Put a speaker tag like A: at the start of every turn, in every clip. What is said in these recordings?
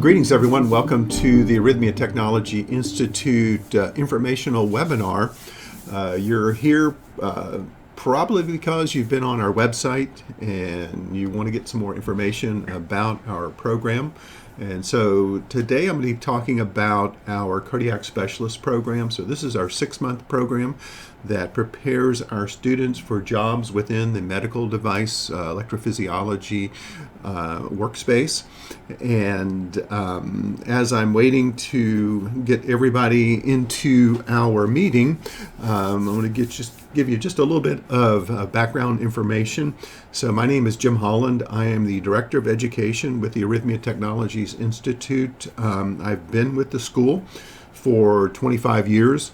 A: Greetings everyone. Welcome to the Arrhythmia Technology Institute informational webinar. You're here probably because you've been on our website and you want to get some more information about our program. And so today I'm going to be talking about our cardiac specialist program. So this is our 6-month program that prepares our students for jobs within the medical device electrophysiology workspace. And as I'm waiting to get everybody into our meeting, I'm going to give you just a little bit of background information. So my name is Jim Holland. I am the Director of Education with the Arrhythmia Technologies Institute. I've been with the school for 25 years.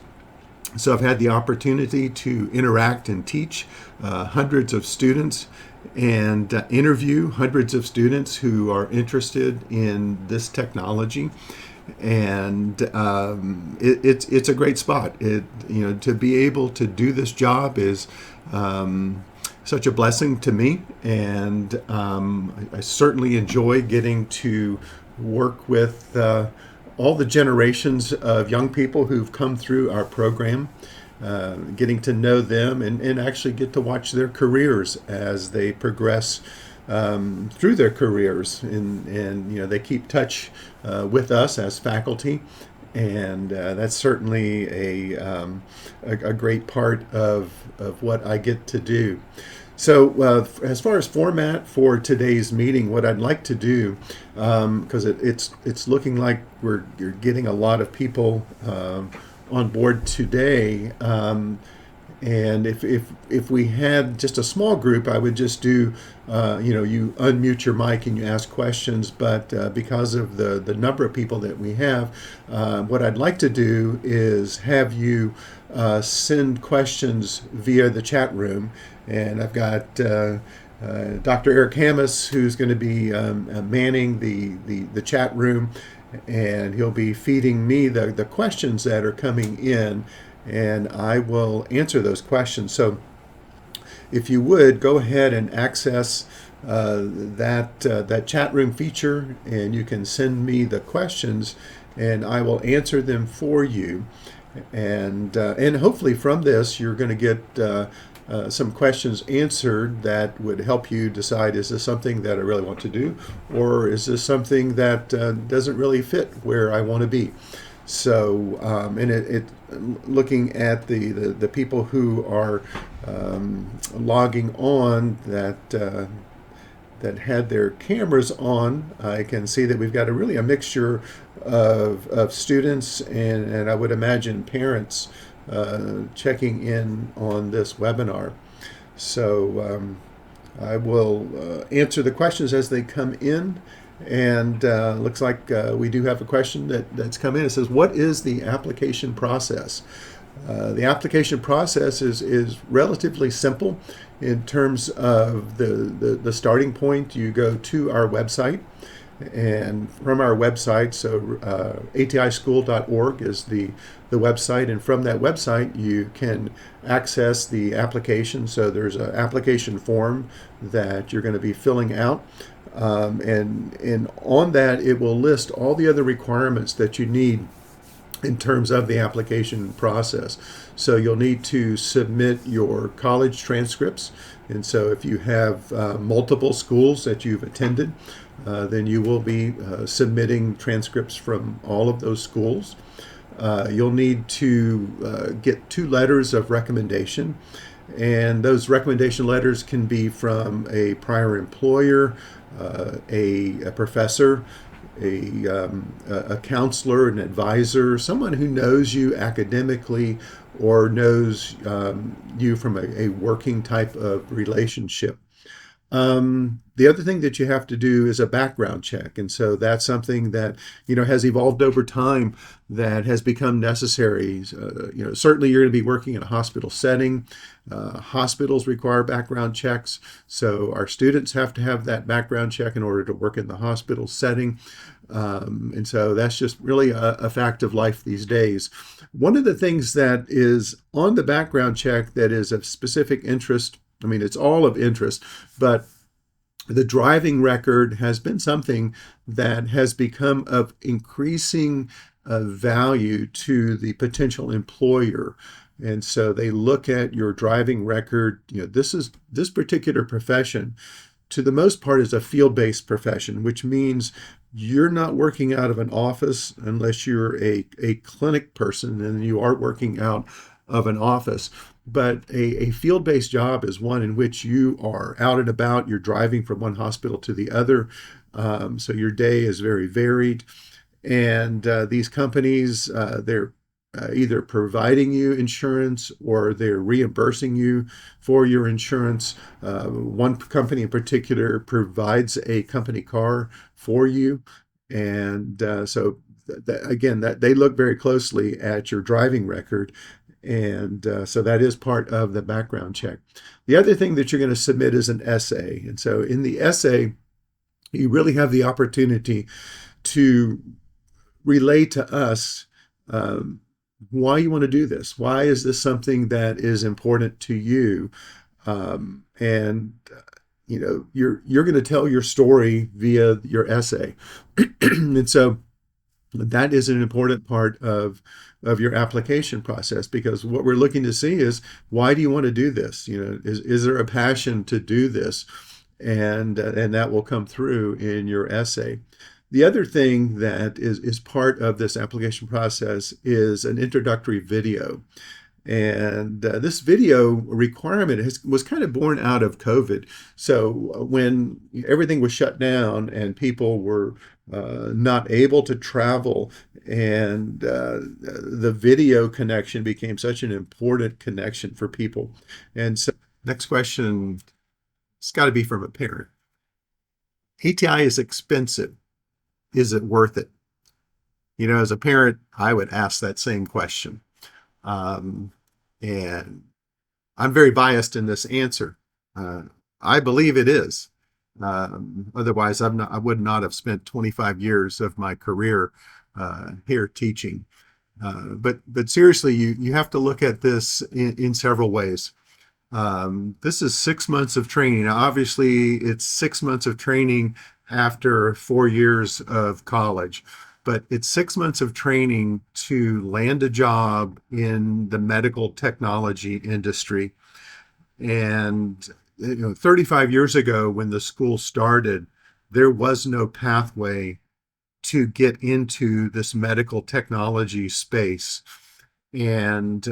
A: So I've had the opportunity to interact and teach hundreds of students and interview hundreds of students who are interested in this technology. And it's a great spot. To be able to do this job is such a blessing to me, and I certainly enjoy getting to work with all the generations of young people who've come through our program, getting to know them and actually get to watch their careers as they progress through their careers, and they keep touch with us as faculty, and that's certainly a great part of what I get to do. So as far as format for today's meeting, what I'd like to do, because it's looking like you're getting a lot of people on board today, and if we had just a small group, I would just do, you unmute your mic and you ask questions. But because of the number of people that we have, what I'd like to do is have you send questions via the chat room. And I've got Dr. Eric Hammis, who's going to be manning the chat room, and he'll be feeding me the questions that are coming in, and I will answer those questions. So if you would, go ahead and access that chat room feature, and you can send me the questions, and I will answer them for you. And hopefully from this, you're going to get some questions answered that would help you decide, is this something that I really want to do, or is this something that doesn't really fit where I want to be? So, looking at the people who are logging on that had their cameras on, I can see that we've got a mixture of students and I would imagine parents checking in on this webinar. So I will answer the questions as they come in, and looks like we do have a question that's come in. It says, what is the application process? The application process is relatively simple in terms of the starting point. You go to our website, and from our website, so atischool.org is the website, and from that website you can access the application. So there's an application form that you're going to be filling out, and on that it will list all the other requirements that you need in terms of the application process. So you'll need to submit your college transcripts, and so if you have multiple schools that you've attended, then you will be submitting transcripts from all of those schools. You'll need to get 2 letters of recommendation, and those recommendation letters can be from a prior employer, a professor, a counselor, an advisor, someone who knows you academically or knows you from a working type of relationship. The other thing that you have to do is a background check, and so that's something that has evolved over time, that has become necessary. Certainly you're going to be working in a hospital setting. Hospitals require background checks, so our students have to have that background check in order to work in the hospital setting. And so that's just really a fact of life these days. One of the things that is on the background check that is of specific interest, I mean, it's all of interest, but The driving record has been something that has become of increasing value to the potential employer. And so they look at your driving record. This particular profession, to the most part, is a field-based profession, which means you're not working out of an office unless you're a clinic person and you are working out of an office. But a field-based job is one in which you are out and about, you're driving from one hospital to the other. So your day is very varied. And these companies, they're either providing you insurance or they're reimbursing you for your insurance. One company in particular provides a company car for you. And again, that they look very closely at your driving record. And so that is part of the background check. The other thing that you're going to submit is an essay. And so in the essay, you really have the opportunity to relay to us why you want to do this. Why is this something that is important to you? And you're going to tell your story via your essay, and so that is an important part of your application process, because what we're looking to see is, why do you want to do this? Is there a passion to do this? And that will come through in your essay. The other thing that is part of this application process is an introductory video. And this video requirement was kind of born out of COVID. So when everything was shut down and people were not able to travel, and the video connection became such an important connection for people. And so, next question, it's got to be from a parent. ATI is expensive. Is it worth it? As a parent, I would ask that same question. And I'm very biased in this answer. I believe it is. Otherwise, I would not have spent 25 years of my career here teaching. But seriously, you have to look at this in several ways. This is 6 months of training. Now, obviously, it's 6 months of training after 4 years of college, but it's 6 months of training to land a job in the medical technology industry. And 35 years ago, when the school started, there was no pathway to get into this medical technology space. And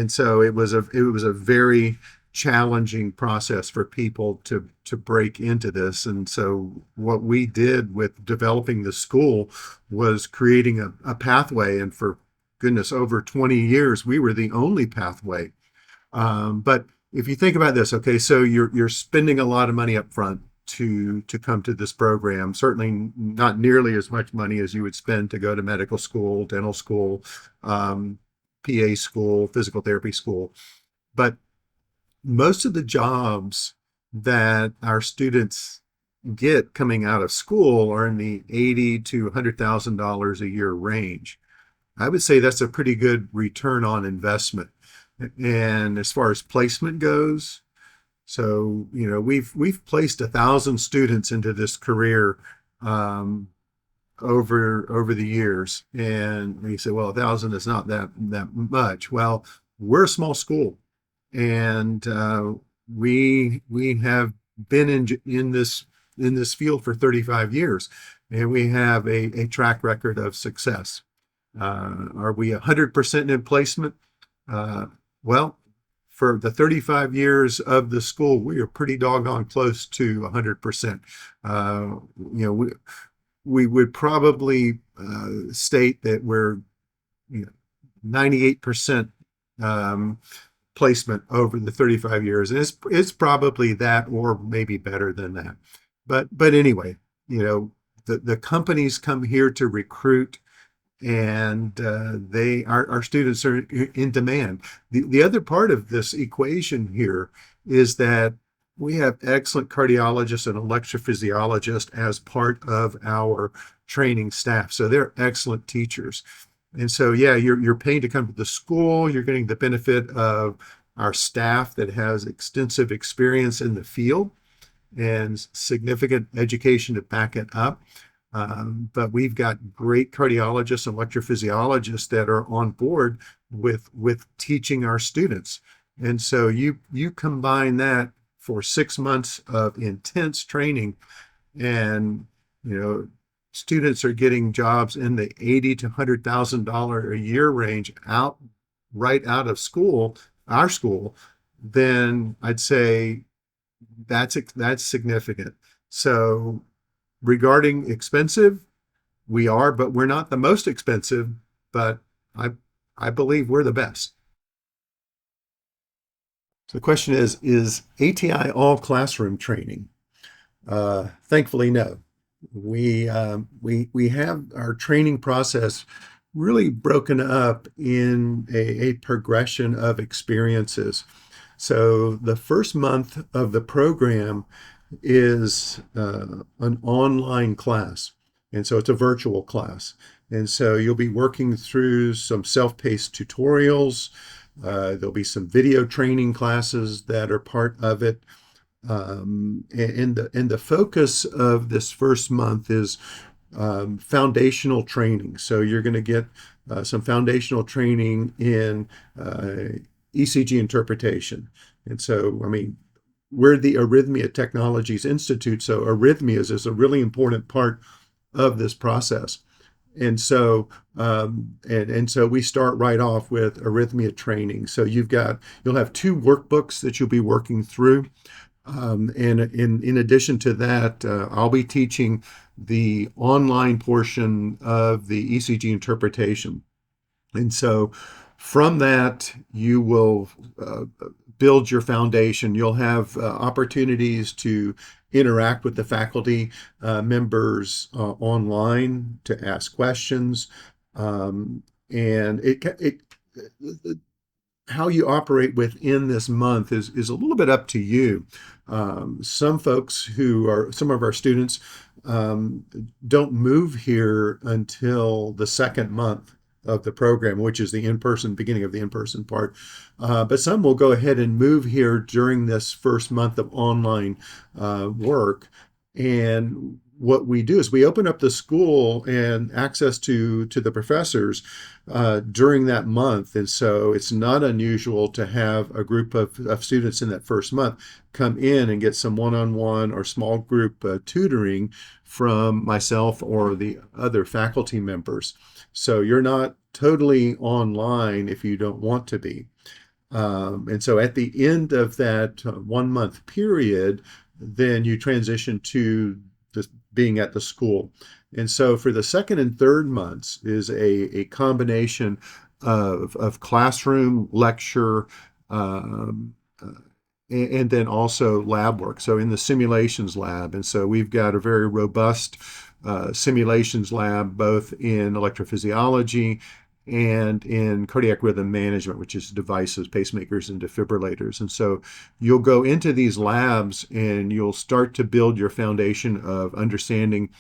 A: so it was a very challenging process for people to break into this. And so what we did with developing the school was creating a pathway. And for goodness, over 20 years, we were the only pathway. But if you think about this, okay, so you're spending a lot of money up front to come to this program. Certainly not nearly as much money as you would spend to go to medical school, dental school, PA school, physical therapy school. But most of the jobs that our students get coming out of school are in the $80,000 to $100,000 a year range. I would say that's a pretty good return on investment. And as far as placement goes, so we've placed 1,000 students into this career over the years. And you say, well, 1,000 is not that much. Well, we're a small school, and we have been in this field for 35 years, and we have a track record of success. Are we 100% in placement? Well, for the 35 years of the school, we are pretty doggone close to 100%. We would probably state that we're 98% placement over the 35 years, and it's probably that, or maybe better than that. But anyway, the companies come here to recruit, and our students are in demand. The other part of this equation here is that we have excellent cardiologists and electrophysiologists as part of our training staff. So they're excellent teachers. And so, yeah, you're paying to come to the school. You're getting the benefit of our staff that has extensive experience in the field. and significant education to back it up. But we've got great cardiologists and electrophysiologists that are on board with teaching our students. And so you combine that for 6 months of intense training, and students are getting jobs in the $80,000 to $100,000 a year range right out of school, our school. Then I'd say that's significant. So regarding expensive, we are, but we're not the most expensive, but I believe we're the best. So the question is ATI all classroom training? Thankfully, no. We have our training process really broken up in a progression of experiences. So the first month of the program is an online class. And so it's a virtual class. And so you'll be working through some self-paced tutorials. There'll be some video training classes that are part of it. And the focus of this first month is foundational training. So you're going to get some foundational training in ECG interpretation. And so, I mean, we're the Arrhythmia Technologies Institute, so arrhythmias is a really important part of this process. And so, and so we start right off with arrhythmia training. So you'll have 2 workbooks that you'll be working through. And in addition to that, I'll be teaching the online portion of the ECG interpretation. And so from that, you will build your foundation. You'll have opportunities to interact with the faculty members online to ask questions. And how you operate within this month is a little bit up to you. Some folks some of our students don't move here until the second month of the program, which is the beginning of the in-person part. But some will go ahead and move here during this first month of online work. And what we do is we open up the school and access to the professors during that month. And so it's not unusual to have a group of students in that first month come in and get some one-on-one or small group tutoring from myself or the other faculty members. So you're not totally online if you don't want to be. And so at the end of that 1 month period, then you transition to being at the school. And so for the second and third months is a combination of classroom, lecture, and then also lab work. So in the simulations lab. And so we've got a very robust simulations lab, both in electrophysiology and in cardiac rhythm management, which is devices, pacemakers, and defibrillators. And so you'll go into these labs and you'll start to build your foundation of understanding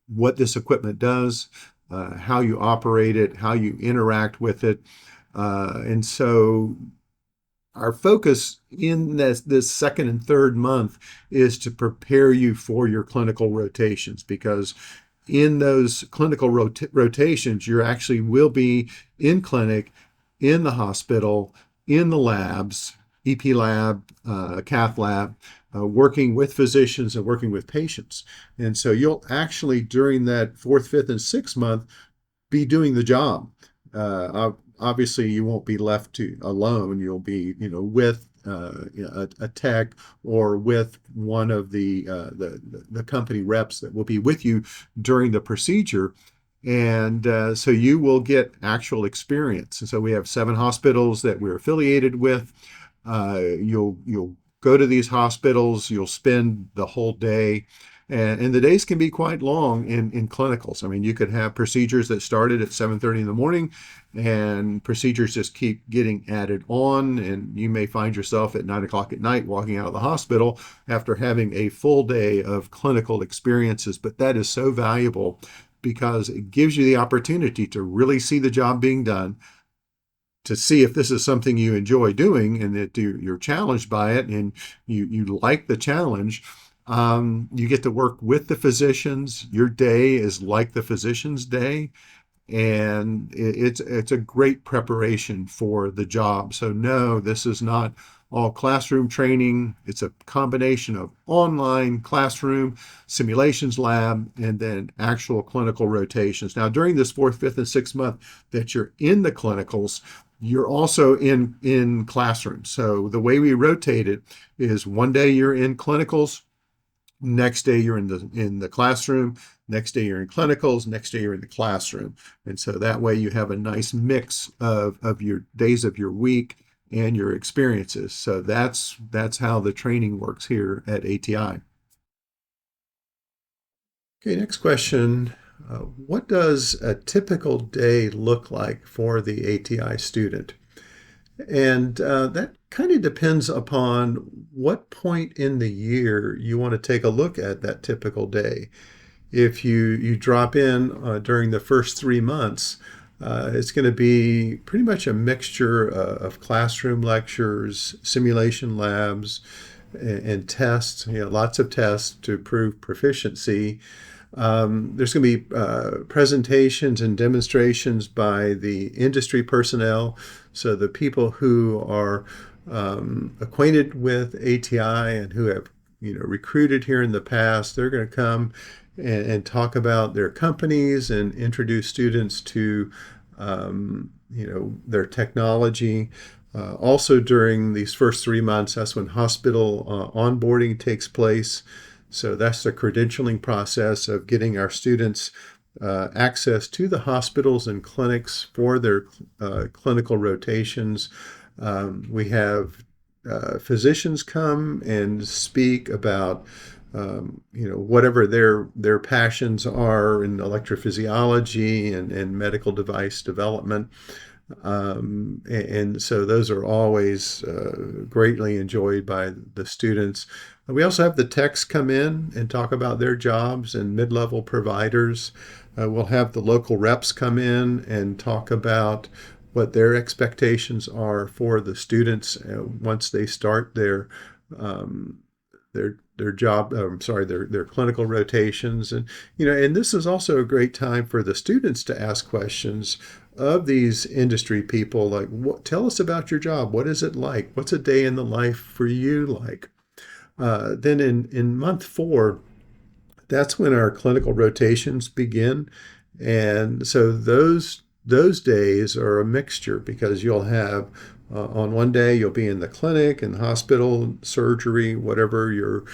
A: what this equipment does, how you operate it, how you interact with it. And so our focus in this second and third month is to prepare you for your clinical rotations, because in those clinical rotations, you actually will be in clinic, in the hospital, in the labs, EP lab, cath lab, working with physicians and working with patients. And so you'll actually, during that 4th, 5th, and 6th month, be doing the job. Obviously, you won't be left alone. You'll be, with a tech or with one of the company reps that will be with you during the procedure. And so you will get actual experience. And so we have 7 hospitals that we're affiliated with. You'll go to these hospitals. You'll spend the whole day. And the days can be quite long in clinicals. I mean, you could have procedures that started at 7:30 in the morning, and procedures just keep getting added on. And you may find yourself at 9 o'clock at night walking out of the hospital after having a full day of clinical experiences. But that is so valuable because it gives you the opportunity to really see the job being done, to see if this is something you enjoy doing and that you're challenged by it and you like the challenge. You get to work with the physicians. Your day is like the physician's day, and it's a great preparation for the job. So no, this is not all classroom training. It's a combination of online classroom, simulations lab, and then actual clinical rotations. Now, during this fourth, fifth, and sixth month that you're in the clinicals, you're also in classrooms. So the way we rotate it is one day you're in clinicals, next day you're in the classroom, next day you're in clinicals, next day you're in the classroom. And so that way you have a nice mix of your days of your week and your experiences. So that's how the training works here at ATI. Okay, next question. What does a typical day look like for the ATI student? And that kind of depends upon what point in the year you want to take a look at that typical day. If you drop in during the first 3 months, it's going to be pretty much a mixture of classroom lectures, simulation labs, and tests, lots of tests to prove proficiency. There's going to be presentations and demonstrations by the industry personnel. So the people who are acquainted with ATI and who have recruited here in the past, they're going to come and talk about their companies and introduce students to their technology. Also during these first 3 months, that's when hospital onboarding takes place. So that's the credentialing process of getting our students access to the hospitals and clinics for their clinical rotations. We have physicians come and speak about whatever their passions are in electrophysiology and medical device development. And so those are always greatly enjoyed by the students. We also have the techs come in and talk about their jobs and mid-level providers. We'll have the local reps come in and talk about what their expectations are for the students once they start their job, their clinical rotations. And this is also a great time for the students to ask questions of these industry people, like, tell us about your job. What is it like? What's a day in the life for you like? Then in month 4, that's when our clinical rotations begin. And so those days are a mixture, because you'll have on one day you'll be in the clinic, in the hospital, surgery, whatever your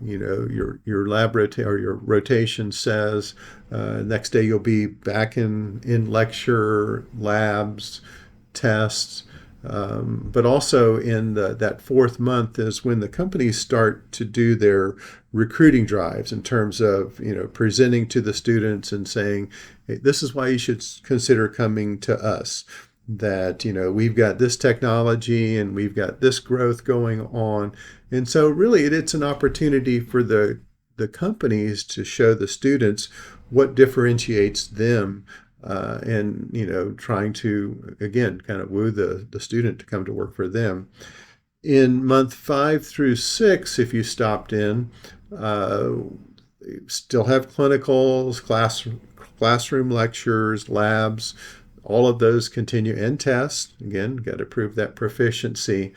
A: lab or your rotation says. Next day you'll be back in lecture, labs, tests. But also in that 4th month is when the companies start to do their recruiting drives in terms of presenting to the students and saying, hey, this is why you should consider coming to us. That we've got this technology and we've got this growth going on. And so really it's an opportunity for the companies to show the students what differentiates them, and trying to again kind of woo the student to come to work for them. In month 5 through 6, if you stopped in, still have clinicals, classroom lectures, labs. All of those continue, and tests. Again, got to prove that proficiency.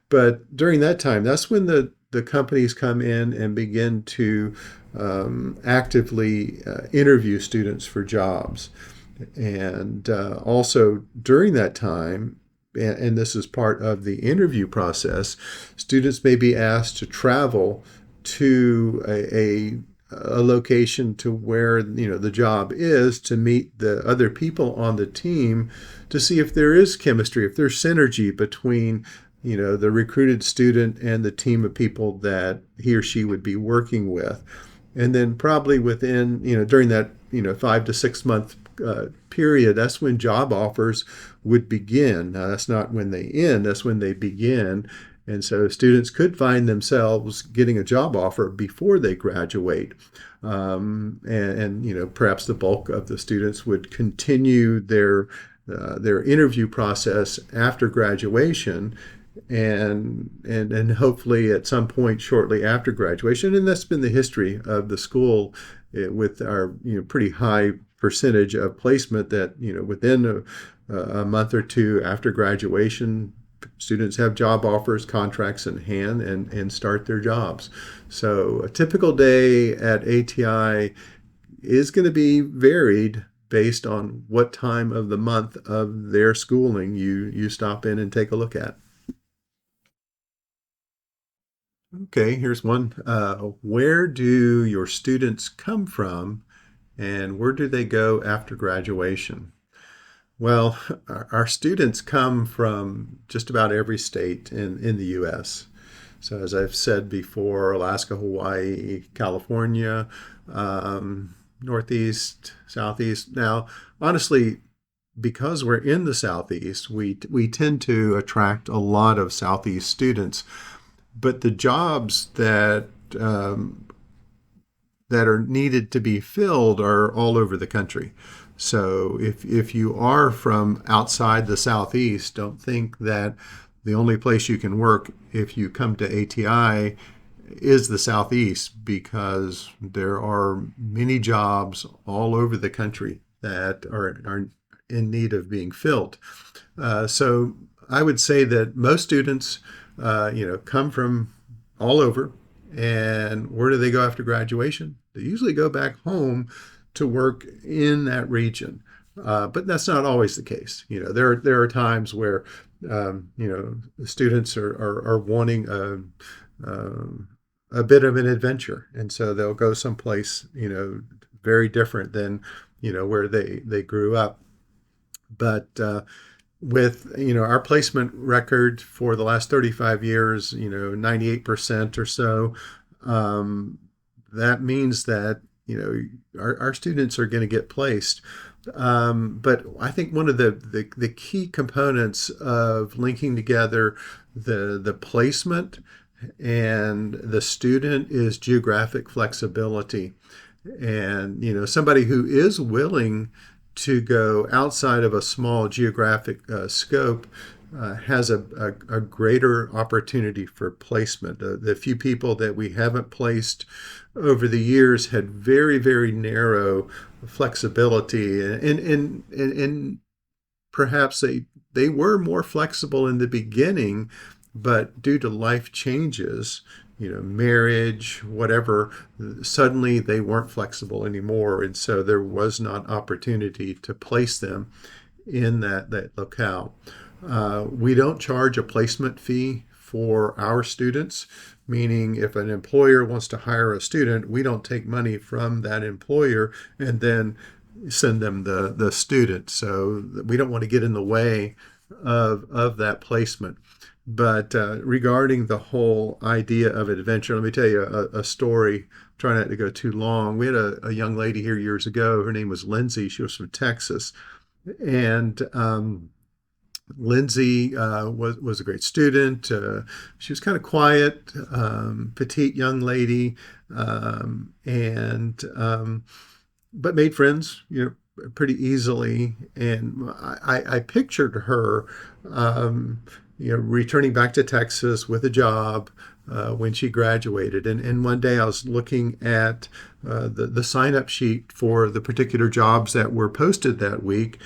A: But during that time, that's when the companies come in and begin to actively interview students for jobs. And also during that time, and this is part of the interview process, students may be asked to travel to a location to where the job is, to meet the other people on the team, to see if there is chemistry, if there's synergy between the recruited student and the team of people that he or she would be working with. And then probably within during that 5 to 6 month period, that's when job offers would begin. Now that's not when they end, that's when they begin. And so students could find themselves getting a job offer before they graduate. And perhaps the bulk of the students would continue their their interview process after graduation, and hopefully at some point shortly after graduation. And that's been the history of the school, with our pretty high percentage of placement that within a month or two after graduation, students have job offers, contracts in hand, and start their jobs. So a typical day at ATI is going to be varied based on what time of the month of their schooling you stop in and take a look at. Okay, here's one. Where do your students come from, and where do they go after graduation? Well, our students come from just about every state in the U.S. So as I've said before, Alaska, Hawaii, California, Northeast, Southeast. Now, honestly, because we're in the Southeast, we tend to attract a lot of Southeast students. But the jobs that are needed to be filled are all over the country. So if you are from outside the Southeast, don't think that the only place you can work if you come to ATI is the Southeast, because there are many jobs all over the country that are in need of being filled. So I would say that most students, come from all over. And where do they go after graduation? They usually go back home to work in that region. But that's not always the case. There are times where students are wanting a bit of an adventure, and so they'll go someplace very different than where they grew up. But with our placement record for the last 35 years, 98% or so, that means that our students are going to get placed. But I think one of the key components of linking together the placement and the student is geographic flexibility. And somebody who is willing to go outside of a small geographic scope has a greater opportunity for placement. The few people that we haven't placed over the years had very, very narrow flexibility, and perhaps they were more flexible in the beginning, but due to life changes, marriage, whatever, suddenly they weren't flexible anymore. And so there was not opportunity to place them in that locale. We don't charge a placement fee for our students, meaning if an employer wants to hire a student, we don't take money from that employer and then send them the student. So we don't want to get in the way of that placement. But regarding the whole idea of adventure, let me tell you a story. Try not to go too long. We had a young lady here years ago. Her name was Lindsay. She was from Texas. And Lindsay was a great student. She was kind of quiet, petite young lady, but made friends, pretty easily. And I pictured her, returning back to Texas with a job when she graduated. And one day I was looking at the sign-up sheet for the particular jobs that were posted that week,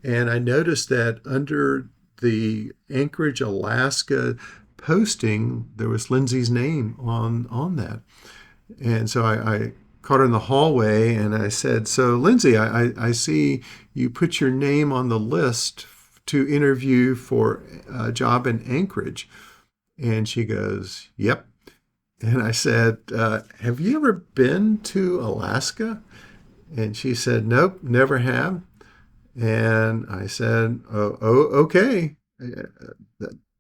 A: and I noticed that under the Anchorage, Alaska posting, there was Lindsay's name on that. And so I caught her in the hallway and I said, "So Lindsay, I see you put your name on the list to interview for a job in Anchorage." And she goes, "Yep." And I said, "Have you ever been to Alaska?" And she said, "Nope, never have." And I said, "Oh, okay.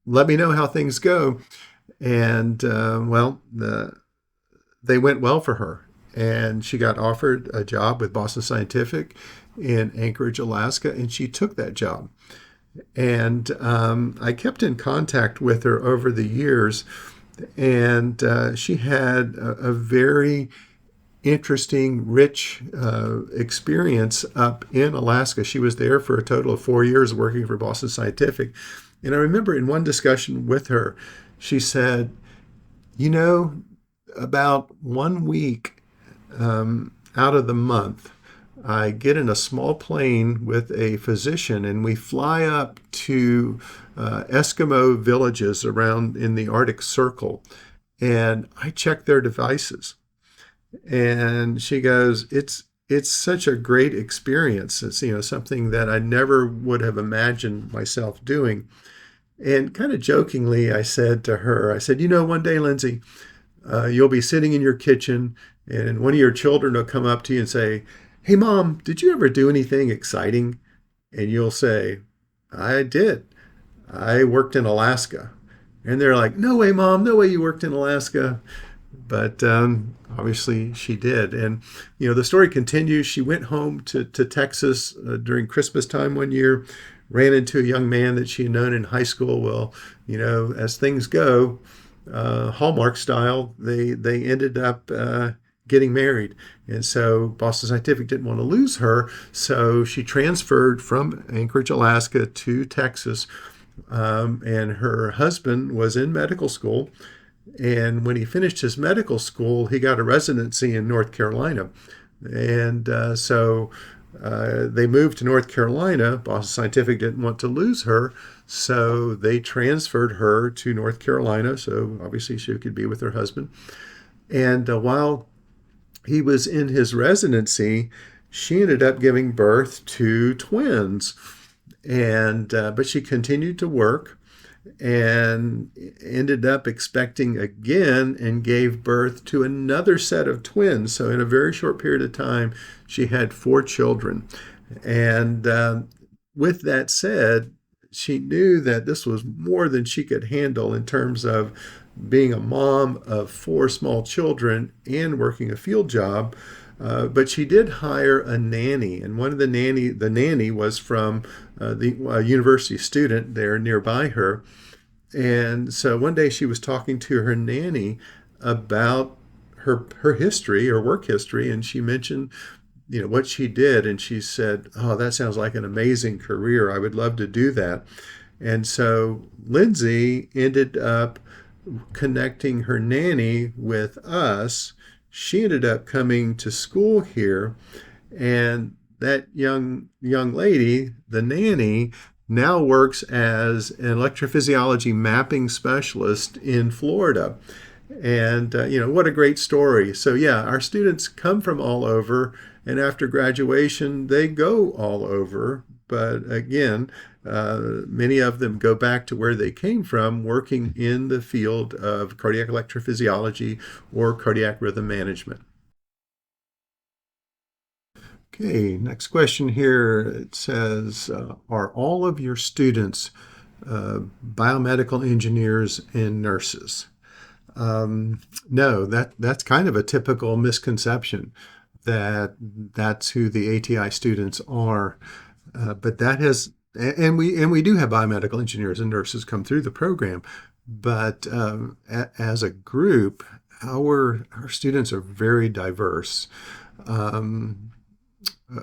A: Let me know how things go." And they went well for her. And she got offered a job with Boston Scientific in Anchorage, Alaska, and she took that job. And I kept in contact with her over the years, and she had a very interesting, rich experience up in Alaska. She was there for a total of 4 years working for Boston Scientific. And I remember in one discussion with her, she said, you know, about 1 week out of the month, I get in a small plane with a physician and we fly up to Eskimo villages around in the Arctic Circle, and I check their devices. And she goes, it's such a great experience. It's, something that I never would have imagined myself doing. And kind of jokingly, I said to her, I said, one day, Lindsay, you'll be sitting in your kitchen and one of your children will come up to you and say, hey, Mom, did you ever do anything exciting? And you'll say, I did. I worked in Alaska. And they're like, no way, Mom, no way you worked in Alaska. But obviously she did. And, the story continues. She went home to Texas during Christmas time one year, ran into a young man that she had known in high school. Well, as things go, Hallmark style, they ended up getting married. And so Boston Scientific didn't want to lose her. So she transferred from Anchorage, Alaska to Texas. And her husband was in medical school. And when he finished his medical school, he got a residency in North Carolina. And so they moved to North Carolina. Boston Scientific didn't want to lose her, so they transferred her to North Carolina, so obviously she could be with her husband. And while he was in his residency, she ended up giving birth to twins. And but she continued to work and ended up expecting again and gave birth to another set of twins. So in a very short period of time, she had 4 children. And with that said, she knew that this was more than she could handle in terms of being a mom of 4 small children and working a field job. But she did hire a nanny, and the nanny was from the university student there nearby her. And so one day she was talking to her nanny about her history, her work history, and she mentioned, what she did, and she said, "Oh, that sounds like an amazing career. I would love to do that." And so Lindsay ended up connecting her nanny with us. She ended up coming to school here, and that young lady, the nanny, now works as an electrophysiology mapping specialist in Florida. And what a great story. So yeah, our students come from all over, and after graduation they go all over. But again, many of them go back to where they came from, working in the field of cardiac electrophysiology or cardiac rhythm management. Okay, next question here. It says, are all of your students biomedical engineers and nurses? No, that's kind of a typical misconception that that's who the ATI students are. But that has, and we do have biomedical engineers and nurses come through the program, but as a group, our students are very diverse.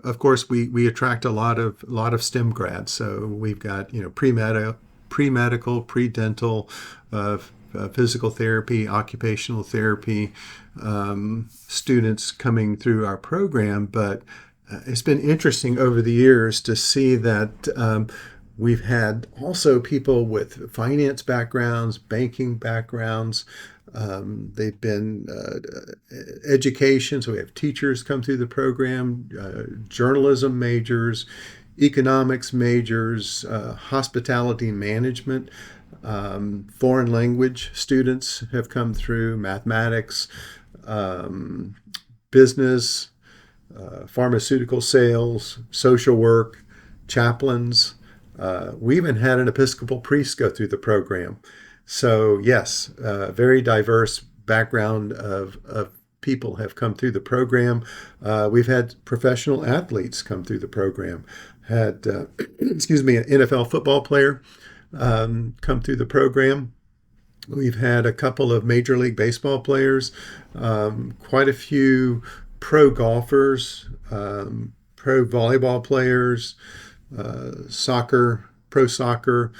A: Of course, we attract a lot of STEM grads. So we've got pre-medical, pre-dental, physical therapy, occupational therapy students coming through our program. But it's been interesting over the years to see that we've had also people with finance backgrounds, banking backgrounds. They've been education, so we have teachers come through the program, journalism majors, economics majors, hospitality management, foreign language students have come through, mathematics, business, pharmaceutical sales, social work, chaplains. We even had an Episcopal priest go through the program. So yes, very diverse background of people have come through the program. We've had professional athletes come through the program. Had, an NFL football player come through the program. We've had a couple of Major League Baseball players, quite a few pro golfers, pro volleyball players, pro soccer.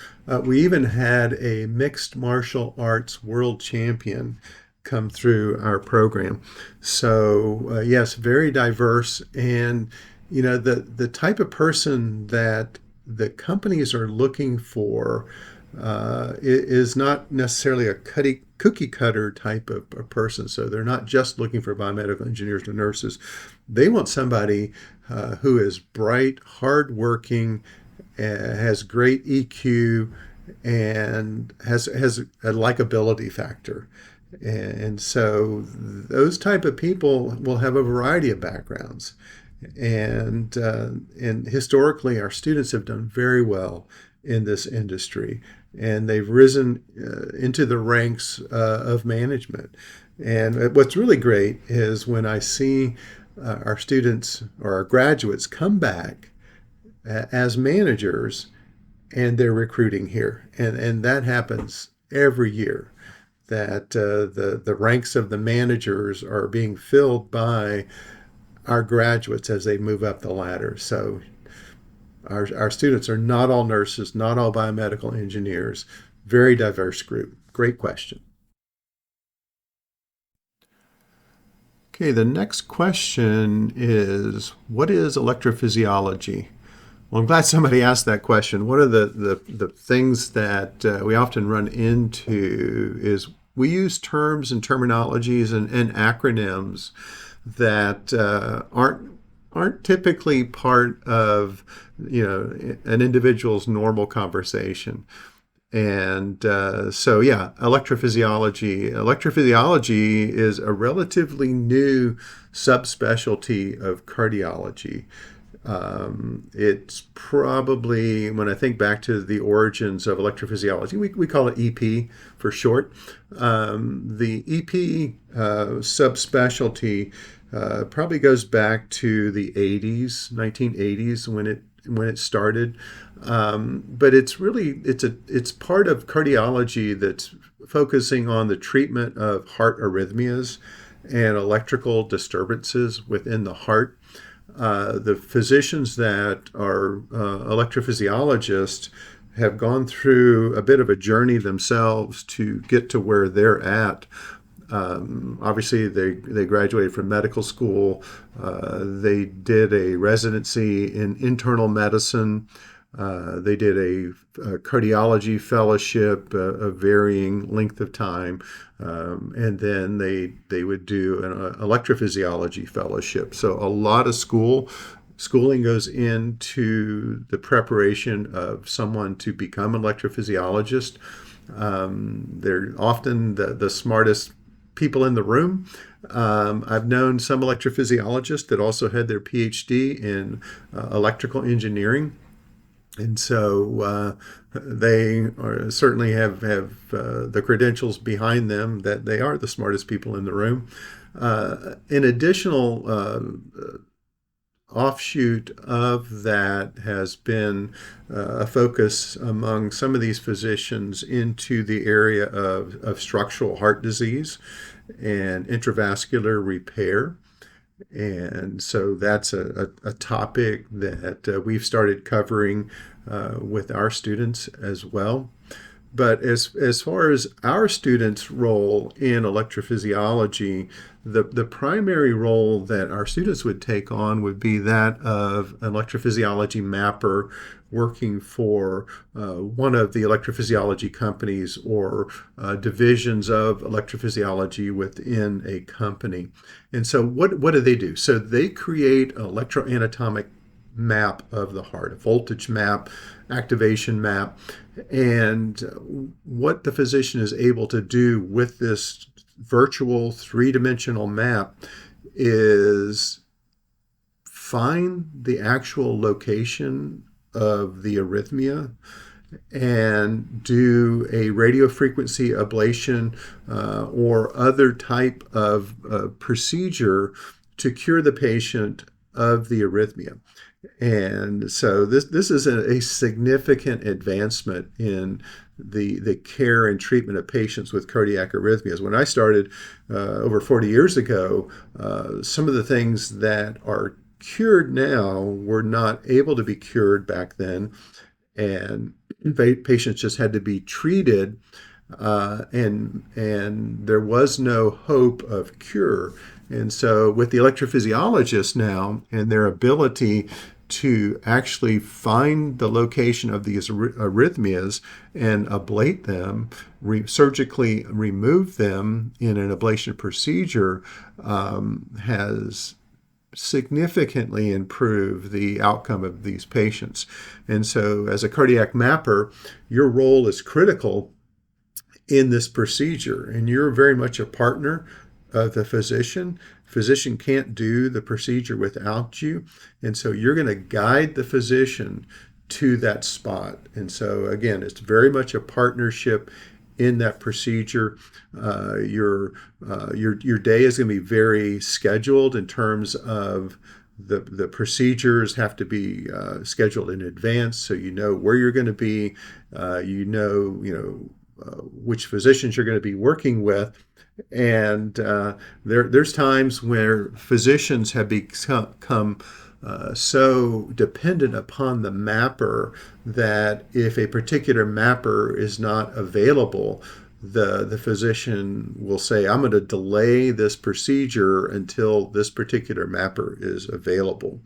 A: We even had a mixed martial arts world champion come through our program. So yes, very diverse, and the type of person that the companies are looking for is not necessarily a cookie cutter type of person. So they're not just looking for biomedical engineers or nurses. They want somebody who is bright, hardworking, has great EQ, and has a likability factor. And so those type of people will have a variety of backgrounds. And historically, our students have done very well in this industry, and they've risen into the ranks of management. And what's really great is when I see our students or our graduates come back as managers, and they're recruiting here, and that happens every year. That the ranks of the managers are being filled by our graduates as they move up the ladder. So our students are not all nurses, not all biomedical engineers, very diverse group. Great question. Okay, the next question is, what is electrophysiology? Well, I'm glad somebody asked that question. One of the things that we often run into is we use terms and terminologies and acronyms that aren't typically part of an individual's normal conversation. And so yeah, electrophysiology. Electrophysiology is a relatively new subspecialty of cardiology. It's probably, when I think back to the origins of electrophysiology, we call it EP for short. The EP subspecialty probably goes back to the 1980s when it started. But it's part of cardiology that's focusing on the treatment of heart arrhythmias and electrical disturbances within the heart. The physicians that are electrophysiologists have gone through a bit of a journey themselves to get to where they're at. Obviously, they graduated from medical school. They did a residency in internal medicine. They did a cardiology fellowship, a varying length of time, and then they would do an electrophysiology fellowship. So a lot of schooling goes into the preparation of someone to become an electrophysiologist. They're often the smartest people in the room. I've known some electrophysiologists that also had their PhD in electrical engineering. And so they certainly have the credentials behind them that they are the smartest people in the room. An additional offshoot of that has been a focus among some of these physicians into the area of structural heart disease and intravascular repair. And so that's a topic that we've started covering with our students as well. But as far as our students' role in electrophysiology, the primary role that our students would take on would be that of an electrophysiology mapper working for one of the electrophysiology companies or divisions of electrophysiology within a company. And so what do they do? So they create an electroanatomic map of the heart, a voltage map, activation map. And what the physician is able to do with this virtual three-dimensional map is find the actual location of the arrhythmia and do a radiofrequency ablation or other type of procedure to cure the patient of the arrhythmia. And so this is a significant advancement in the care and treatment of patients with cardiac arrhythmias. When I started over 40 years ago, some of the things that are cured now were not able to be cured back then, and patients just had to be treated, and there was no hope of cure. And so, with the electrophysiologists now and their ability to actually find the location of these arrhythmias and ablate them, surgically remove them in an ablation procedure, has significantly improve the outcome of these patients. And so, as a cardiac mapper, your role is critical in this procedure, and you're very much a partner of the physician. Physician can't do the procedure without you, and so you're going to guide the physician to that spot. And so again, it's very much a partnership in that procedure. Your day is going to be very scheduled in terms of the procedures have to be scheduled in advance, so you know where you're going to be, which physicians you're going to be working with. And there's times where physicians have become so dependent upon the mapper that if a particular mapper is not available, the physician will say, I'm going to delay this procedure until this particular mapper is available.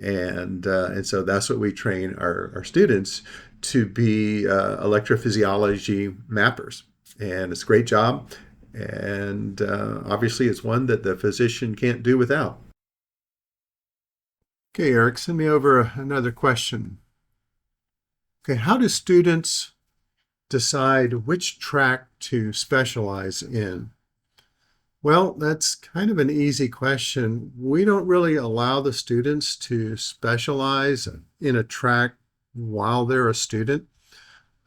A: And so that's what we train our students to be electrophysiology mappers. And it's a great job. And obviously, it's one that the physician can't do without. Okay, Eric, send me over another question. Okay, how do students decide which track to specialize in? Well, that's kind of an easy question. We don't really allow the students to specialize in a track while they're a student.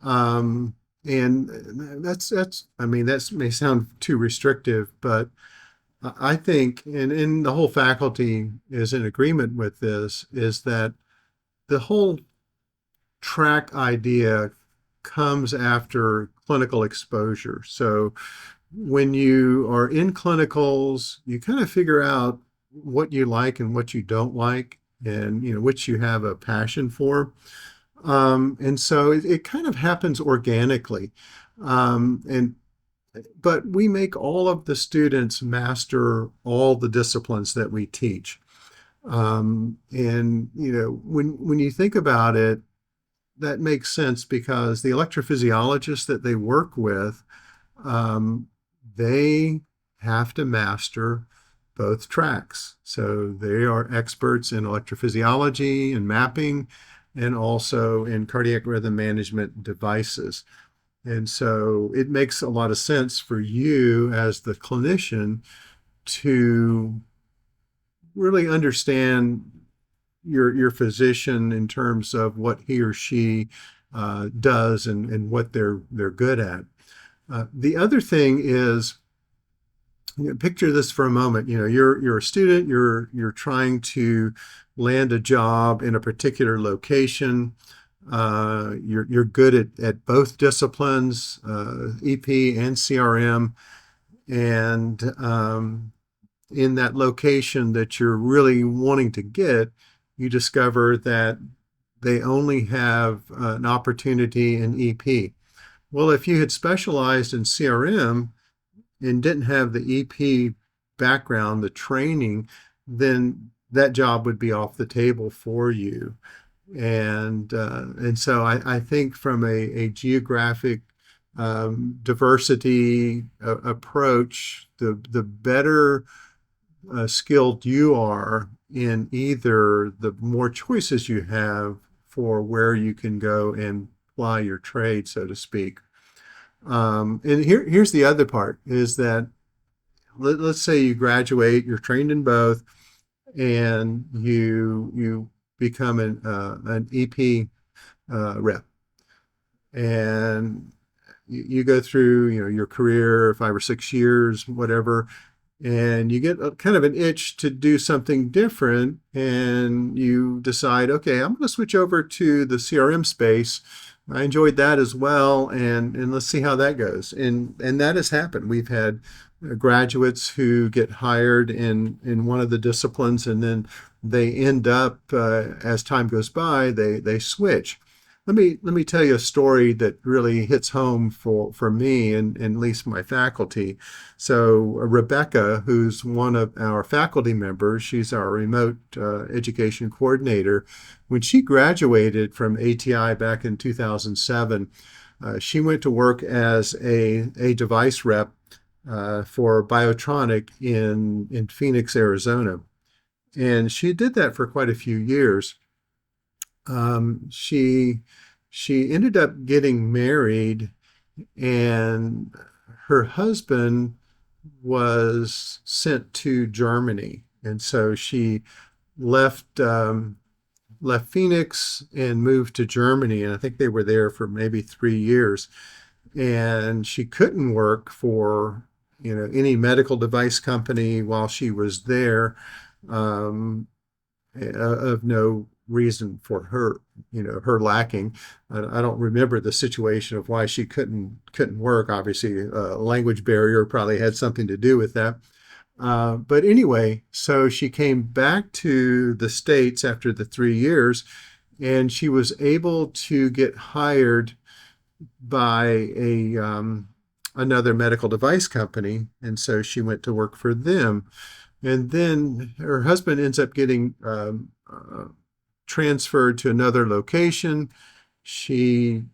A: And I mean, that may sound too restrictive, but I think, and the whole faculty is in agreement with this, is that the whole track idea comes after clinical exposure. So when you are in clinicals, you kind of figure out what you like and what you don't like, and which you have a passion for. And so it kind of happens organically. And but we make all of the students master all the disciplines that we teach. And when you think about it, that makes sense because the electrophysiologists that they work with, they have to master both tracks. So they are experts in electrophysiology and mapping, and also in cardiac rhythm management devices. And so it makes a lot of sense for you as the clinician to really understand your physician in terms of what he or she does and what they're good at. The other thing is, picture this for a moment. You're a student. You're trying to land a job in a particular location. You're good at both disciplines, EP and CRM, and in that location that you're really wanting to get, you discover that they only have an opportunity in EP. Well, if you had specialized in CRM and didn't have the EP background, the training, then that job would be off the table for you. And so I think from a geographic diversity approach, the better skilled you are in either, the more choices you have for where you can go and ply your trade, so to speak. And here's the other part is that let's say you graduate, you're trained in both, and you become an EP rep, and you go through your career, 5 or 6 years, whatever, and you get a, kind of an itch to do something different, and you decide, okay, I'm going to switch over to the CRM space. I enjoyed that as well, and let's see how that goes. And that has happened. We've had graduates who get hired in one of the disciplines, and then they end up as time goes by, they switch. Let me tell you a story that really hits home for me and at least my faculty. So Rebecca, who's one of our faculty members, she's our remote education coordinator. When she graduated from ATI back in 2007, she went to work as a device rep for Biotronic in Phoenix, Arizona. And she did that for quite a few years. She ended up getting married, and her husband was sent to Germany, and so she left left Phoenix and moved to Germany. And I think they were there for maybe 3 years. And she couldn't work for any medical device company while she was there. Um, of no reason for her, her lacking. I don't remember the situation of why she couldn't work. Obviously, a language barrier probably had something to do with that. But anyway, so she came back to the States after the 3 years, and she was able to get hired by another medical device company, and so she went to work for them. And then her husband ends up getting transferred to another location. She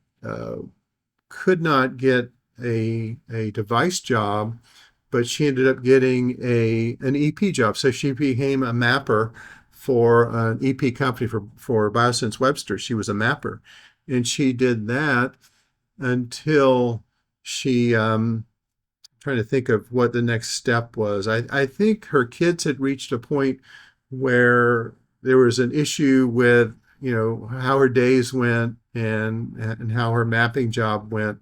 A: could not get a device job, but she ended up getting an EP job. So she became a mapper for an EP company for Biosense Webster. She was a mapper. And she did that until she trying to think of what the next step was. I think her kids had reached a point where there was an issue with, how her days went and how her mapping job went.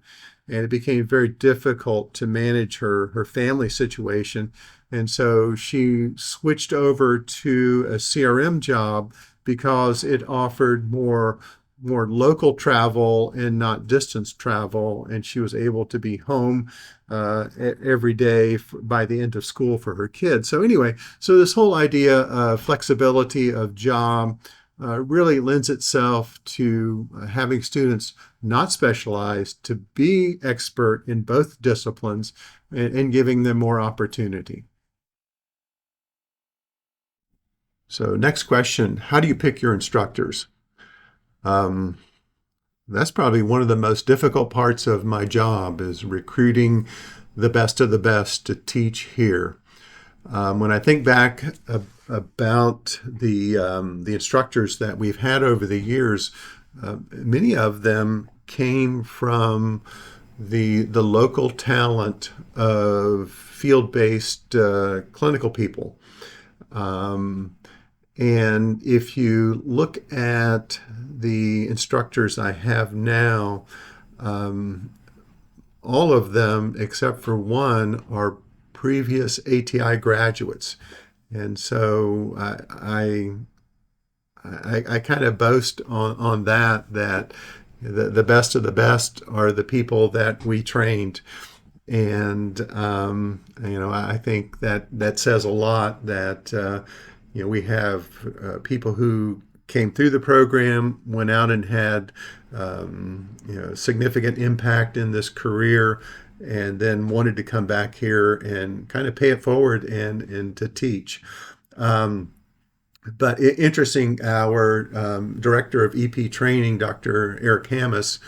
A: And it became very difficult to manage her family situation. And so she switched over to a CRM job because it offered more local travel and not distance travel, and she was able to be home every day by the end of school for her kids. So anyway, so this whole idea of flexibility of job really lends itself to having students not specialized to be expert in both disciplines and giving them more opportunity. So next question, how do you pick your instructors? That's probably one of the most difficult parts of my job is recruiting the best of the best to teach here. When I think back about the instructors that we've had over the years, many of them came from the local talent of field-based clinical people. And if you look at the instructors I have now, all of them except for one are previous ATI graduates. And so I kind of boast on that the best of the best are the people that we trained. And, I think that says a lot that, we have people who came through the program, went out and had significant impact in this career, and then wanted to come back here and kind of pay it forward and to teach. But interesting, our director of EP training, Dr. Eric Hammis,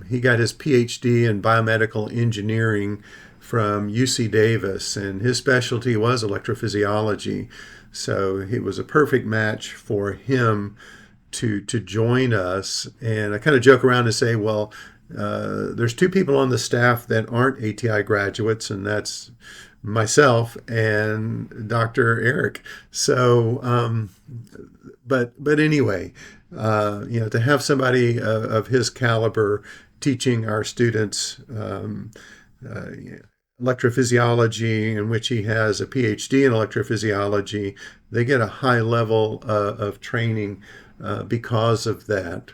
A: he got his PhD in biomedical engineering from UC Davis, and his specialty was electrophysiology. So it was a perfect match for him to join us. And I kind of joke around and say, well, there's two people on the staff that aren't ATI graduates, and that's myself and Dr. Eric. So, but anyway, to have somebody of his caliber teaching our students electrophysiology, in which he has a PhD in electrophysiology. They get a high level of training because of that.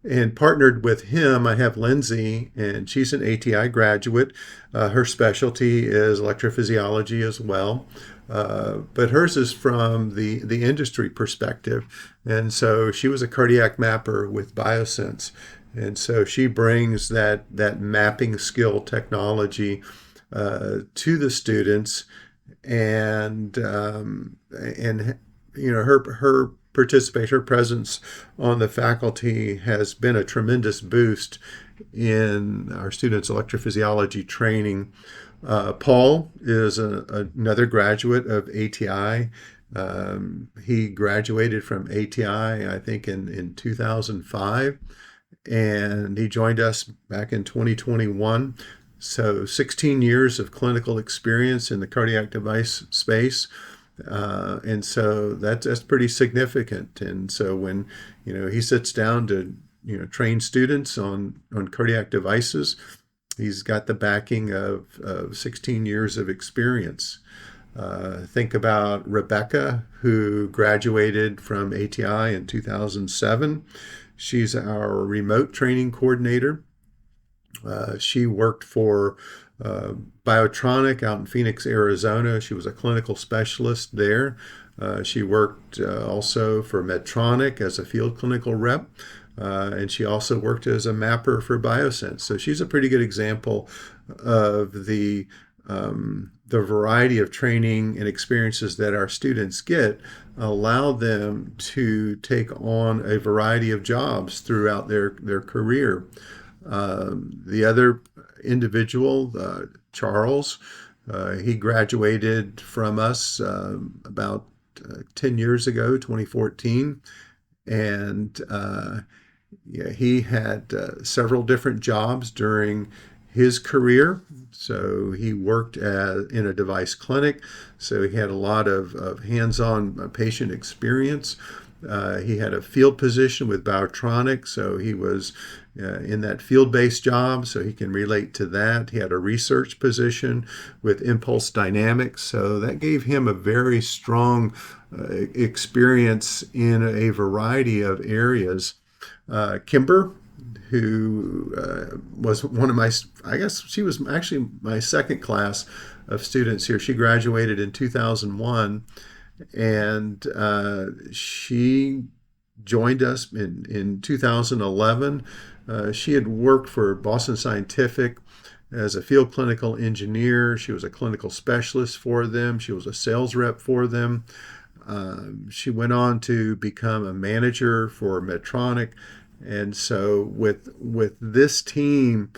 A: And partnered with him, I have Lindsay, and she's an ATI graduate. Her specialty is electrophysiology as well. But hers is from the industry perspective. And so she was a cardiac mapper with Biosense. And so she brings that mapping skill technology to the students, and her participation, her presence on the faculty has been a tremendous boost in our students' electrophysiology training. Paul is another graduate of ATI. He graduated from ATI, I think, in 2005, and he joined us back in 2021. So 16 years of clinical experience in the cardiac device space. And so that's pretty significant. And so when he sits down to train students on cardiac devices, he's got the backing of 16 years of experience. Think about Rebecca, who graduated from ATI in 2007. She's our remote training coordinator. She worked for Biotronic out in Phoenix, Arizona. She was a clinical specialist there. She worked also for Medtronic as a field clinical rep. And she also worked as a mapper for Biosense. So she's a pretty good example of the variety of training and experiences that our students get allow them to take on a variety of jobs throughout their career. The other individual, Charles, he graduated from us about 10 years ago, 2014. And he had several different jobs during his career. So he worked in a device clinic. So he had a lot of hands-on patient experience. He had a field position with Biotronic, so he was in that field-based job, so he can relate to that. He had a research position with Impulse Dynamics, so that gave him a very strong experience in a variety of areas. Kimber, who was one of my, I guess she was actually my second class of students here. She graduated in 2001. And she joined us in 2011. She had worked for Boston Scientific as a field clinical engineer. She was a clinical specialist for them. She was a sales rep for them. She went on to become a manager for Medtronic. And so with this team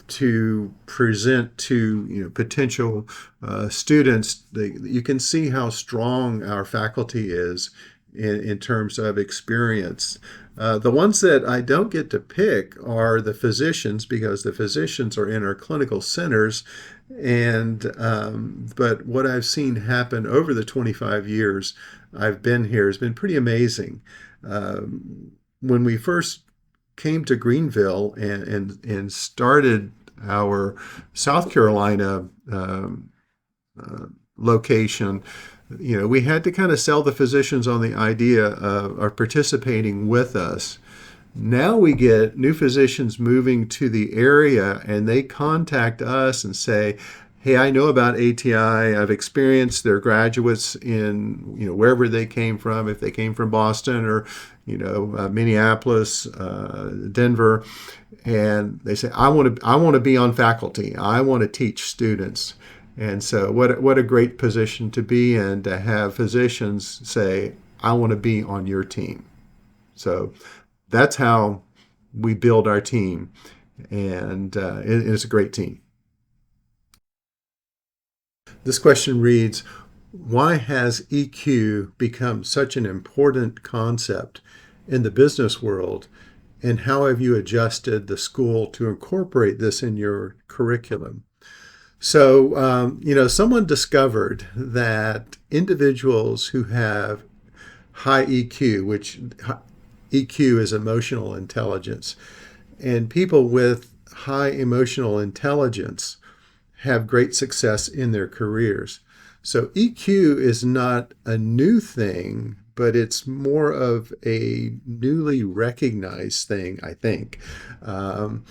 A: to present to potential students, you can see how strong our faculty is in terms of experience. The ones that I don't get to pick are the physicians, because the physicians are in our clinical centers. And but what I've seen happen over the 25 years I've been here has been pretty amazing. When we first came to Greenville and started our South Carolina location, we had to kind of sell the physicians on the idea of participating with us. Now we get new physicians moving to the area, and they contact us and say, hey, I know about ATI. I've experienced their graduates in wherever they came from, if they came from Boston or Minneapolis, Denver, and they say, I want to be on faculty. I want to teach students. And so what a great position to be in, to have physicians say, I want to be on your team. So that's how we build our team, and it's a great team. This question reads, why has EQ become such an important concept in the business world, and how have you adjusted the school to incorporate this in your curriculum? So, someone discovered that individuals who have high EQ, which EQ is emotional intelligence, and people with high emotional intelligence have great success in their careers. So EQ is not a new thing, but it's more of a newly recognized thing, I think. Um,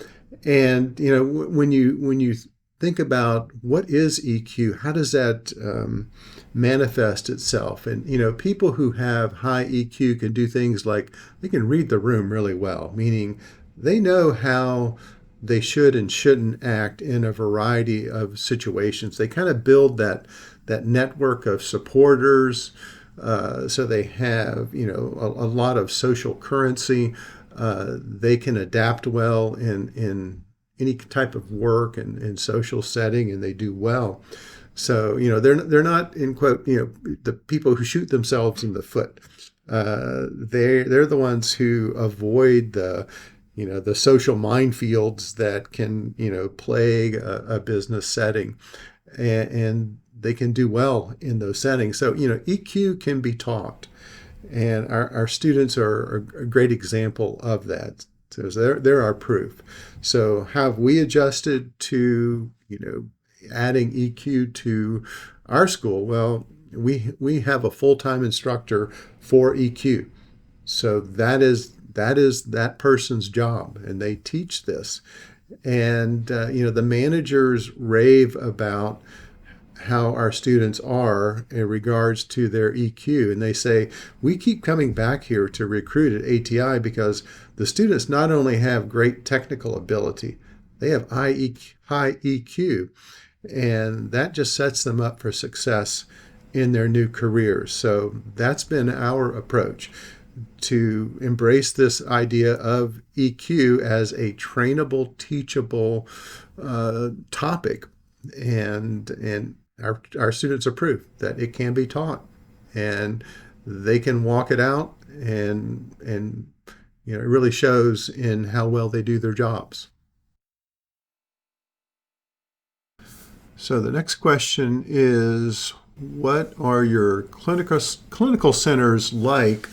A: and when you think about what is EQ, how does that manifest itself? And people who have high EQ can do things like they can read the room really well, meaning they know how they should and shouldn't act in a variety of situations. They kind of build that network of supporters, so they have a lot of social currency. They can adapt well in any type of work and social setting, and they do well. So they're not, in quote, the people who shoot themselves in the foot. They're the ones who avoid the social minefields that can plague a business setting, and they can do well in those settings. So EQ can be taught, and our students are a great example of that. So they're our proof. So have we adjusted to adding EQ to our school? Well, we have a full-time instructor for EQ. So that is that person's job, and they teach this. And the managers rave about how our students are in regards to their EQ, and they say we keep coming back here to recruit at ATI because the students not only have great technical ability, they have high EQ, and that just sets them up for success in their new careers. So that's been our approach, to embrace this idea of EQ as a trainable, teachable topic, and our students are proof that it can be taught, and they can walk it out, and it really shows in how well they do their jobs. So the next question is, what are your clinical centers like,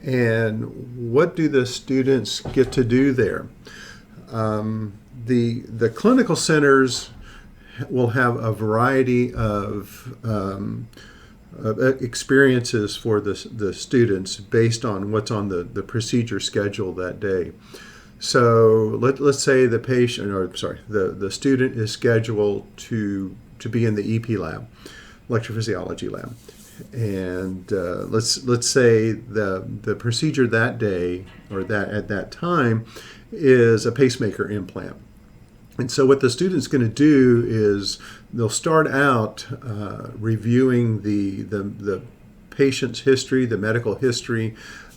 A: and what do the students get to do there? The clinical centers will have a variety of experiences for the students based on what's on the procedure schedule that day. So let's say the student is scheduled to be in the EP lab, electrophysiology lab. And let's say the procedure that day, or that at that time, is a pacemaker implant. And so what the student's going to do is they'll start out reviewing the patient's history, the medical history,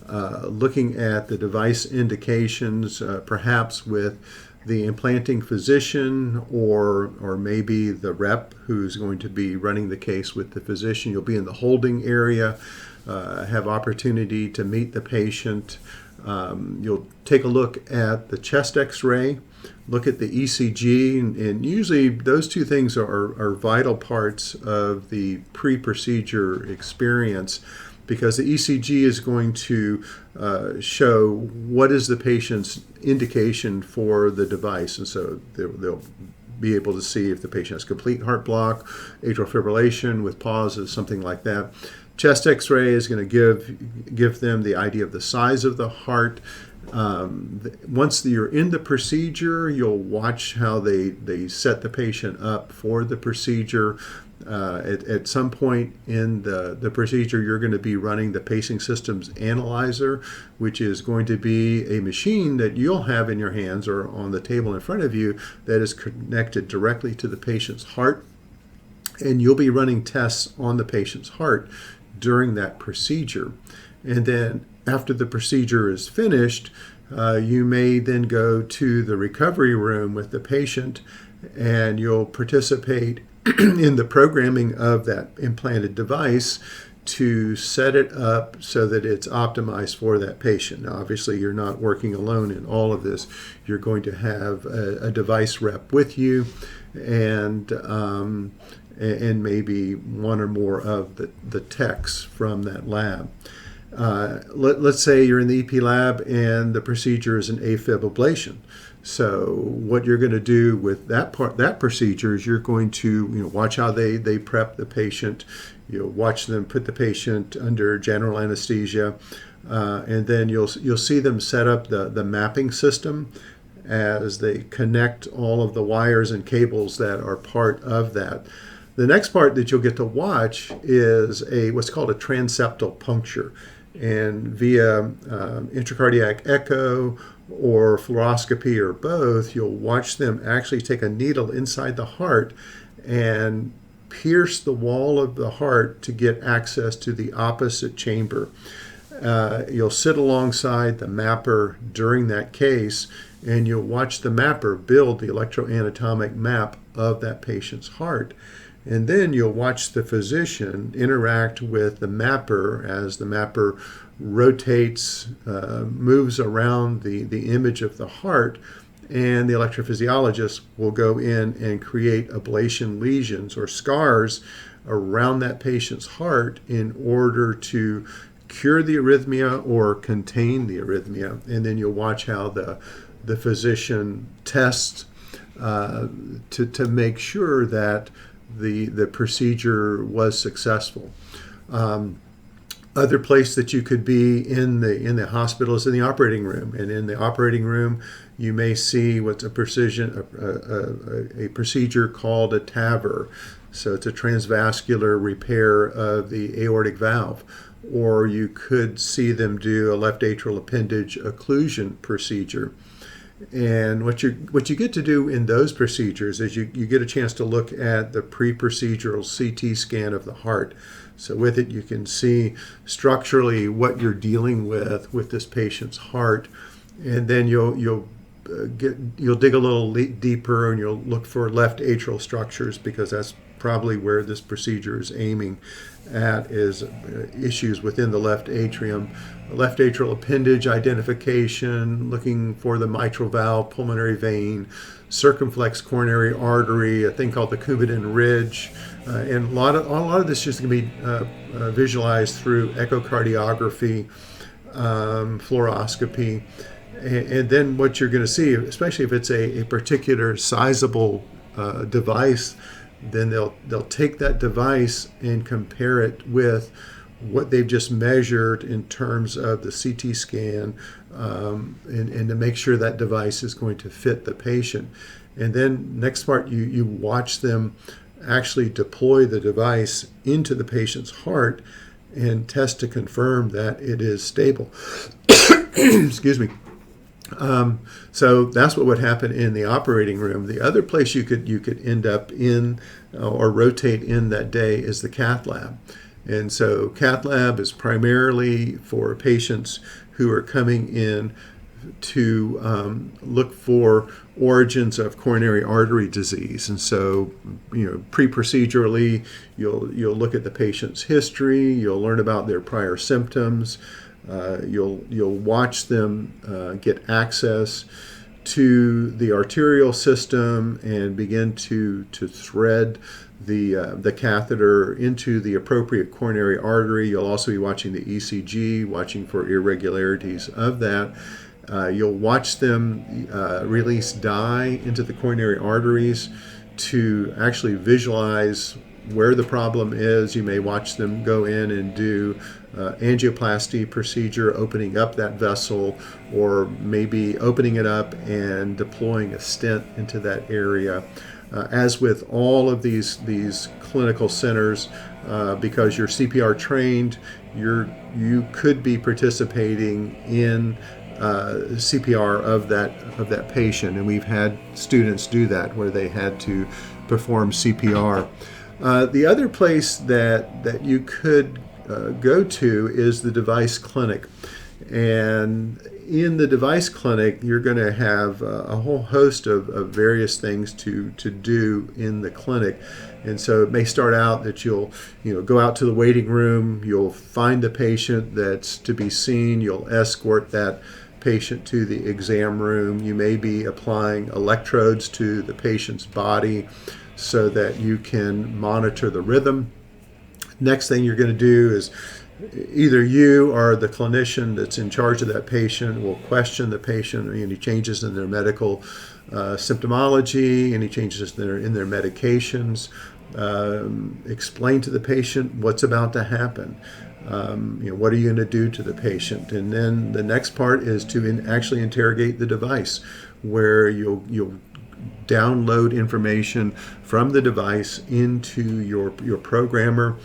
A: looking at the device indications, perhaps with the implanting physician or maybe the rep who's going to be running the case with the physician. You'll be in the holding area, have opportunity to meet the patient. You'll take a look at the chest x-ray, look at the ECG, and usually those two things are vital parts of the pre-procedure experience, because the ECG is going to show what is the patient's indication for the device. And so they'll be able to see if the patient has complete heart block, atrial fibrillation with pauses, something like that. Chest x-ray is going to give them the idea of the size of the heart. Once you're in the procedure, you'll watch how they set the patient up for the procedure. At some point in the procedure, you're going to be running the pacing systems analyzer, which is going to be a machine that you'll have in your hands or on the table in front of you that is connected directly to the patient's heart. And you'll be running tests on the patient's heart during that procedure. And then after the procedure is finished, you may then go to the recovery room with the patient, and you'll participate in the programming of that implanted device to set it up so that it's optimized for that patient. Now, obviously, you're not working alone in all of this. You're going to have a device rep with you, and maybe one or more of the techs from that lab. Let's say you're in the EP lab and the procedure is an AFib ablation. So what you're going to do with that procedure is you're going to watch how they prep the patient. You'll watch them put the patient under general anesthesia, and then you'll see them set up the mapping system as they connect all of the wires and cables that are part of that. The next part that you'll get to watch is what's called a transeptal puncture. And via intracardiac echo or fluoroscopy or both, you'll watch them actually take a needle inside the heart and pierce the wall of the heart to get access to the opposite chamber. You'll sit alongside the mapper during that case, and you'll watch the mapper build the electroanatomic map of that patient's heart. And then you'll watch the physician interact with the mapper as the mapper rotates, moves around the image of the heart, and the electrophysiologist will go in and create ablation lesions or scars around that patient's heart in order to cure the arrhythmia or contain the arrhythmia. And then you'll watch how the physician tests to make sure that the procedure was successful. Other place that you could be in the hospital is in the operating room, and in the operating room you may see what's a procedure called a TAVR. So it's a transvascular repair of the aortic valve. Or you could see them do a left atrial appendage occlusion procedure. And what you get to do in those procedures is you get a chance to look at the pre-procedural CT scan of the heart. So with it, you can see structurally what you're dealing with this patient's heart, and then you'll dig a little deeper and you'll look for left atrial structures, because that's probably where this procedure is aiming at, is issues within the left atrium. Left atrial appendage identification, looking for the mitral valve, pulmonary vein, circumflex coronary artery, a thing called the Coumadin ridge, and a lot of this is going to be visualized through echocardiography, fluoroscopy, and then what you're going to see, especially if it's a particular sizable device, then they'll take that device and compare it with what they've just measured in terms of the CT scan, and to make sure that device is going to fit the patient. And then next part, you watch them actually deploy the device into the patient's heart and test to confirm that it is stable. Excuse me. So that's what would happen in the operating room. The other place you could end up in or rotate in that day is the cath lab. And so cath lab is primarily for patients who are coming in to look for origins of coronary artery disease. And so, pre-procedurally, you'll look at the patient's history, you'll learn about their prior symptoms, you'll watch them get access to the arterial system and begin to thread the catheter into the appropriate coronary artery. You'll also be watching the ECG, watching for irregularities of that. You'll watch them release dye into the coronary arteries to actually visualize where the problem is. You may watch them go in and do angioplasty procedure, opening up that vessel, or maybe opening it up and deploying a stent into that area. As with all of these clinical centers, because you're CPR trained, you could be participating in CPR of that patient, and we've had students do that where they had to perform CPR. The other place that you could go to is the device clinic. And in the device clinic, you're going to have a whole host of various things to do in the clinic. And so it may start out that you'll go out to the waiting room, you'll find the patient that's to be seen, you'll escort that patient to the exam room. You may be applying electrodes to the patient's body so that you can monitor the rhythm. Next thing you're going to do is either you or the clinician that's in charge of that patient will question the patient, any changes in their medical symptomology, any changes in their medications, explain to the patient what's about to happen. What are you going to do to the patient? And then the next part is to actually interrogate the device, where you'll download information from the device into your programmer.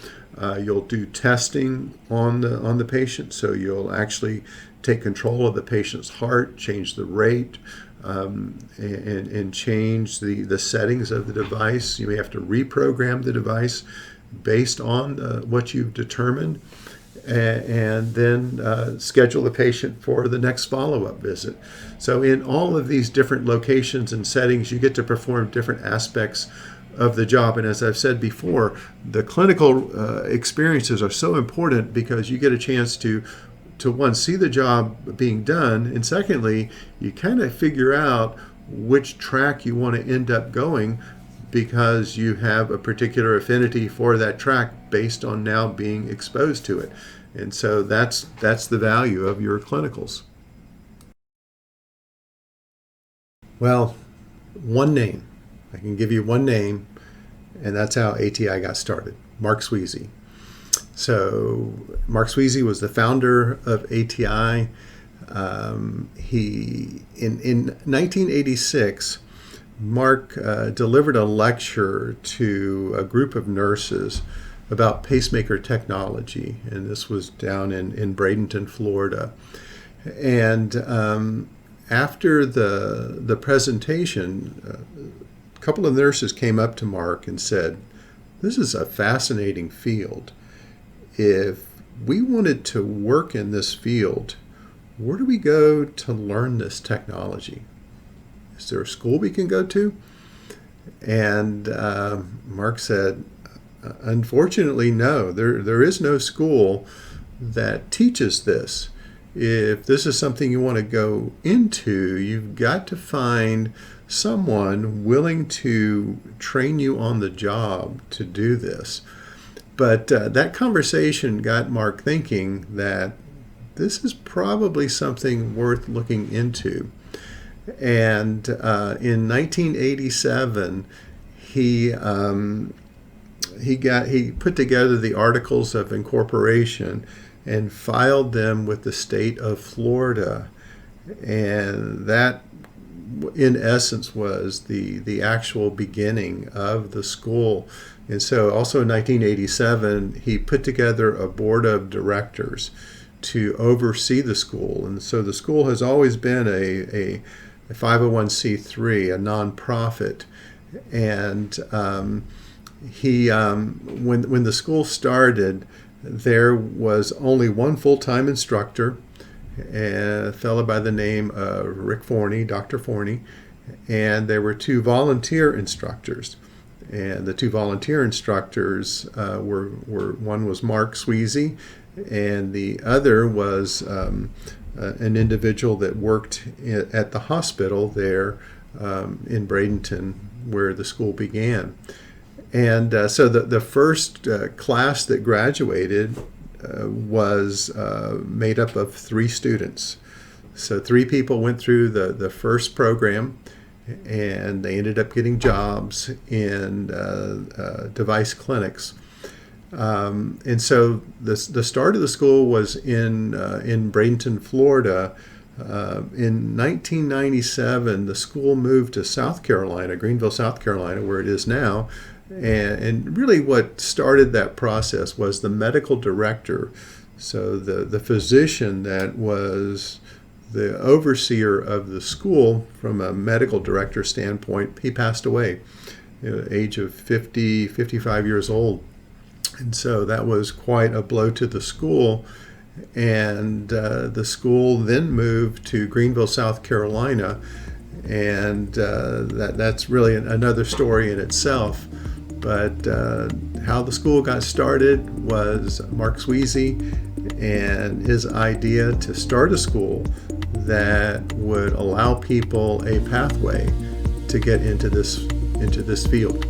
A: You'll do testing on the patient, so you'll actually take control of the patient's heart, change the rate, and change the settings of the device. You may have to reprogram the device based on what you've determined, and then schedule the patient for the next follow-up visit. So in all of these different locations and settings, you get to perform different aspects of the job. And as I've said before, the clinical experiences are so important because you get a chance to one, see the job being done, and secondly, you kind of figure out which track you want to end up going because you have a particular affinity for that track based on now being exposed to it. And so that's the value of your clinicals. Well, one name. I can give you one name, and that's how ATI got started. Mark Sweezy. So Mark Sweezy was the founder of ATI. He in 1986, Mark delivered a lecture to a group of nurses about pacemaker technology, and this was down in Bradenton, Florida. And after the presentation, a couple of nurses came up to Mark and said, "This is a fascinating field. If we wanted to work in this field, where do we go to learn this technology? Is there a school we can go to?" And Mark said, "Unfortunately, no. There is no school that teaches this. If this is something you want to go into, you've got to find someone willing to train you on the job to do this." But that conversation got Mark thinking that this is probably something worth looking into. And in 1987, he put together the Articles of Incorporation and filed them with the state of Florida. And that, in essence, was the actual beginning of the school. And so also in 1987, he put together a board of directors to oversee the school. And so the school has always been a 501c3, a nonprofit. And when the school started, there was only one full-time instructor, a fellow by the name of Rick Forney, Dr. Forney, and there were two volunteer instructors. And the two volunteer instructors were one was Mark Sweezy, and the other was an individual that worked at the hospital there in Bradenton, where the school began. And so the first class that graduated was made up of 3 students. So 3 people went through the first program, and they ended up getting jobs in device clinics. And so the start of the school was in Bradenton, Florida. In 1997, the school moved to South Carolina, Greenville, South Carolina, where it is now. And really what started that process was the medical director. So the physician that was the overseer of the school from a medical director standpoint, he passed away at the age of 55 years old. And so that was quite a blow to the school. And the school then moved to Greenville, South Carolina. And that's really another story in itself. But how the school got started was Mark Sweezy and his idea to start a school that would allow people a pathway to get into this field.